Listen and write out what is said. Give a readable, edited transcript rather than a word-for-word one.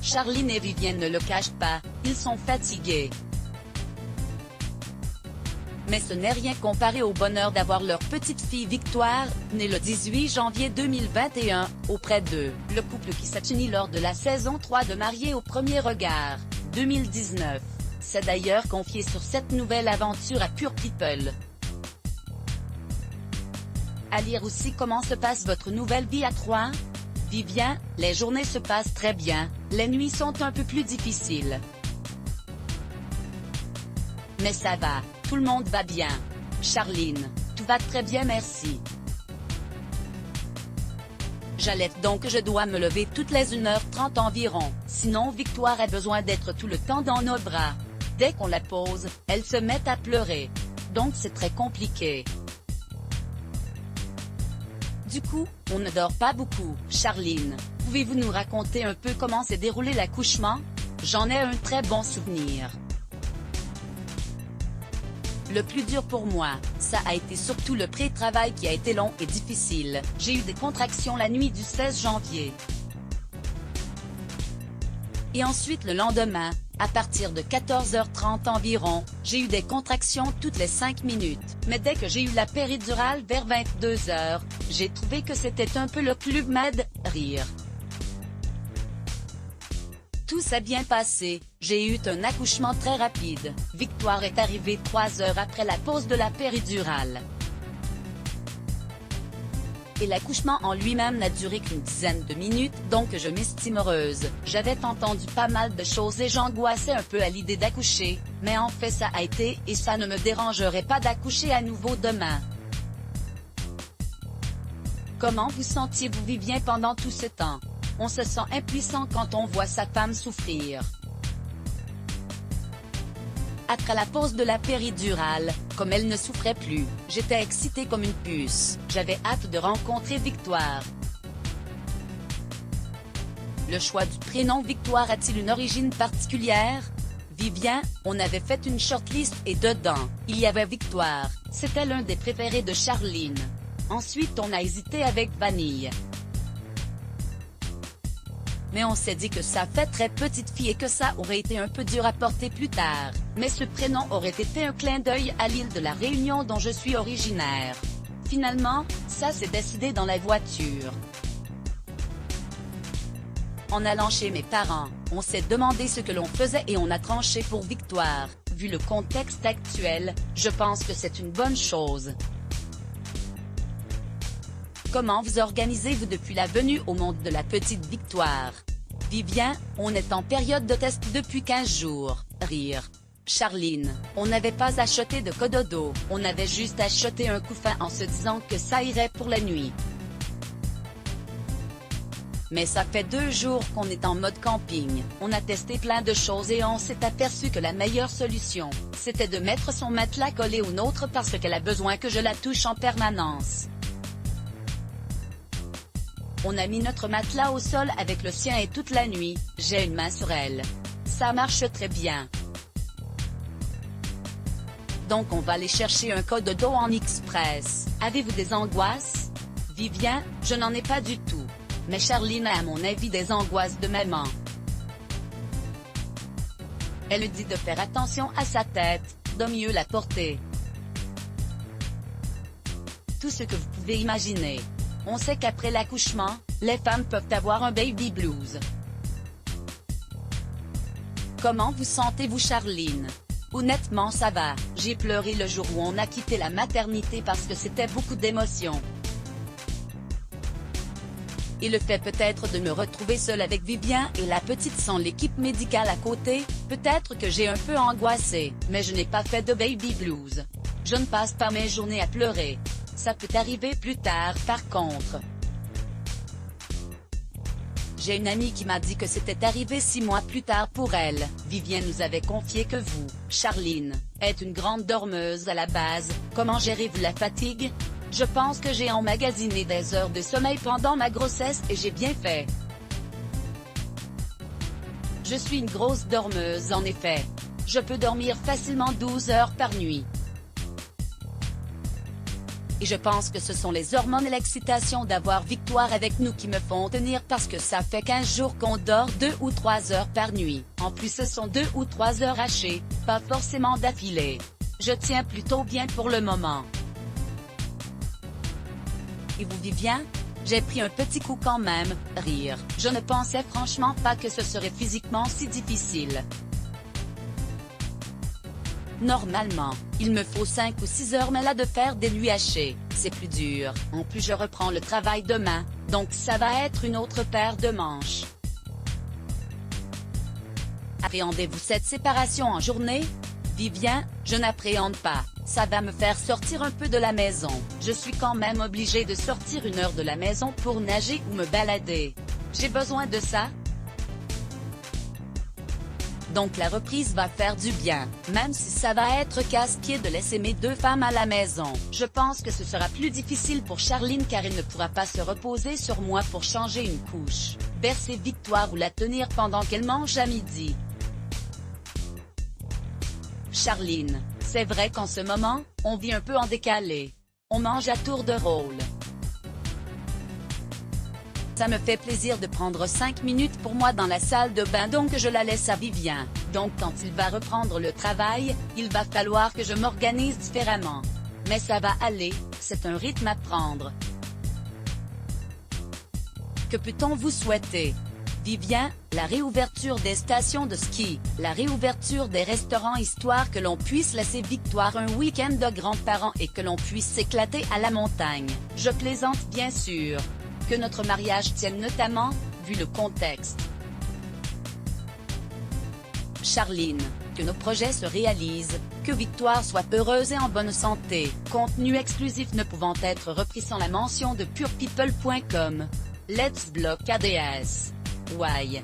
Charline et Vivienne ne le cachent pas, ils sont fatigués. Mais ce n'est rien comparé au bonheur d'avoir leur petite fille Victoire, née le 18 janvier 2021, auprès d'eux, le couple qui s'est uni lors de la saison 3 de Mariés au premier regard, 2019. C'est d'ailleurs confié sur cette nouvelle aventure à Pure People. À lire aussi comment se passe votre nouvelle vie à 3. Vivien, les journées se passent très bien, les nuits sont un peu plus difficiles. Mais ça va, tout le monde va bien. Charline, tout va très bien merci. J'allaite donc je dois me lever toutes les 1h30 environ, sinon Victoire a besoin d'être tout le temps dans nos bras. Dès qu'on la pose, elle se met à pleurer. Donc c'est très compliqué. Du coup, on ne dort pas beaucoup. Charline, pouvez-vous nous raconter un peu comment s'est déroulé l'accouchement? J'en ai un très bon souvenir. Le plus dur pour moi, ça a été surtout le pré-travail qui a été long et difficile. J'ai eu des contractions la nuit du 16 janvier. Et ensuite le lendemain, à partir de 14h30 environ, j'ai eu des contractions toutes les 5 minutes. Mais dès que j'ai eu la péridurale vers 22h, j'ai trouvé que c'était un peu le Club Med, rire. Tout s'est bien passé, j'ai eu un accouchement très rapide. Victoire est arrivée 3 heures après la pause de la péridurale. Et l'accouchement en lui-même n'a duré qu'une dizaine de minutes, donc je m'estime heureuse. J'avais entendu pas mal de choses et j'angoissais un peu à l'idée d'accoucher, mais en fait ça a été et ça ne me dérangerait pas d'accoucher à nouveau demain. Comment vous sentiez-vous Vivien pendant tout ce temps? On se sent impuissant quand on voit sa femme souffrir. Après la pause de la péridurale, comme elle ne souffrait plus, j'étais excitée comme une puce. J'avais hâte de rencontrer Victoire. Le choix du prénom Victoire a-t-il une origine particulière? Vivien, on avait fait une shortlist et dedans, il y avait Victoire. C'était l'un des préférés de Charline. Ensuite on a hésité avec Vanille. Mais on s'est dit que ça fait très petite fille et que ça aurait été un peu dur à porter plus tard. Mais ce prénom aurait été un clin d'œil à l'île de la Réunion dont je suis originaire. Finalement, ça s'est décidé dans la voiture. En allant chez mes parents, on s'est demandé ce que l'on faisait et on a tranché pour Victoire. Vu le contexte actuel, je pense que c'est une bonne chose. Comment vous organisez-vous depuis la venue au monde de la petite Victoire? Vivien, on est en période de test depuis 15 jours, rire. Charline, on n'avait pas acheté de cododo, on avait juste acheté un couffin en se disant que ça irait pour la nuit. Mais ça fait 2 jours qu'on est en mode camping, on a testé plein de choses et on s'est aperçu que la meilleure solution, c'était de mettre son matelas collé au nôtre parce qu'elle a besoin que je la touche en permanence. On a mis notre matelas au sol avec le sien et toute la nuit, j'ai une main sur elle. Ça marche très bien. Donc on va aller chercher un cododo en express. Avez-vous des angoisses? Vivien, je n'en ai pas du tout. Mais Charline a à mon avis des angoisses de maman. Elle dit de faire attention à sa tête, de mieux la porter. Tout ce que vous pouvez imaginer. On sait qu'après l'accouchement, les femmes peuvent avoir un baby blues. Comment vous sentez-vous Charline? Honnêtement ça va, j'ai pleuré le jour où on a quitté la maternité parce que c'était beaucoup d'émotions. Et le fait peut-être de me retrouver seule avec Vivien et la petite sans l'équipe médicale à côté, peut-être que j'ai un peu angoissé, mais je n'ai pas fait de baby blues. Je ne passe pas mes journées à pleurer. Ça peut arriver plus tard par contre. J'ai une amie qui m'a dit que c'était arrivé 6 mois plus tard pour elle. Vivien nous avait confié que vous, Charline, êtes une grande dormeuse à la base. Comment gérez-vous la fatigue? Je pense que j'ai emmagasiné des heures de sommeil pendant ma grossesse et j'ai bien fait. Je suis une grosse dormeuse en effet. Je peux dormir facilement 12 heures par nuit. Et je pense que ce sont les hormones et l'excitation d'avoir Victoire avec nous qui me font tenir parce que ça fait 15 jours qu'on dort 2 ou 3 heures par nuit. En plus ce sont 2 ou 3 heures hachées, pas forcément d'affilée. Je tiens plutôt bien pour le moment. Et vous Vivien? J'ai pris un petit coup quand même, rire. Je ne pensais franchement pas que ce serait physiquement si difficile. Normalement, il me faut 5 ou 6 heures mais là de faire des nuits hachées, c'est plus dur. En plus je reprends le travail demain, donc ça va être une autre paire de manches. Appréhendez-vous cette séparation en journée? Vivien, je n'appréhende pas, ça va me faire sortir un peu de la maison. Je suis quand même obligée de sortir 1 heure de la maison pour nager ou me balader. J'ai besoin de ça. Donc la reprise va faire du bien, même si ça va être casse-pied de laisser mes 2 femmes à la maison. Je pense que ce sera plus difficile pour Charline car elle ne pourra pas se reposer sur moi pour changer une couche, bercer Victoire ou la tenir pendant qu'elle mange à midi. Charline, c'est vrai qu'en ce moment, on vit un peu en décalé. On mange à tour de rôle. Ça me fait plaisir de prendre 5 minutes pour moi dans la salle de bain donc je la laisse à Vivien. Donc quand il va reprendre le travail, il va falloir que je m'organise différemment. Mais ça va aller, c'est un rythme à prendre. Que peut-on vous souhaiter? Vivien, la réouverture des stations de ski, la réouverture des restaurants histoire que l'on puisse laisser Victoire un week-end de grands-parents et que l'on puisse s'éclater à la montagne. Je plaisante bien sûr. Que notre mariage tienne notamment, vu le contexte. Charline, que nos projets se réalisent, que Victoire soit heureuse et en bonne santé. Contenu exclusif ne pouvant être repris sans la mention de purepeople.com. Let's block ADS. Why?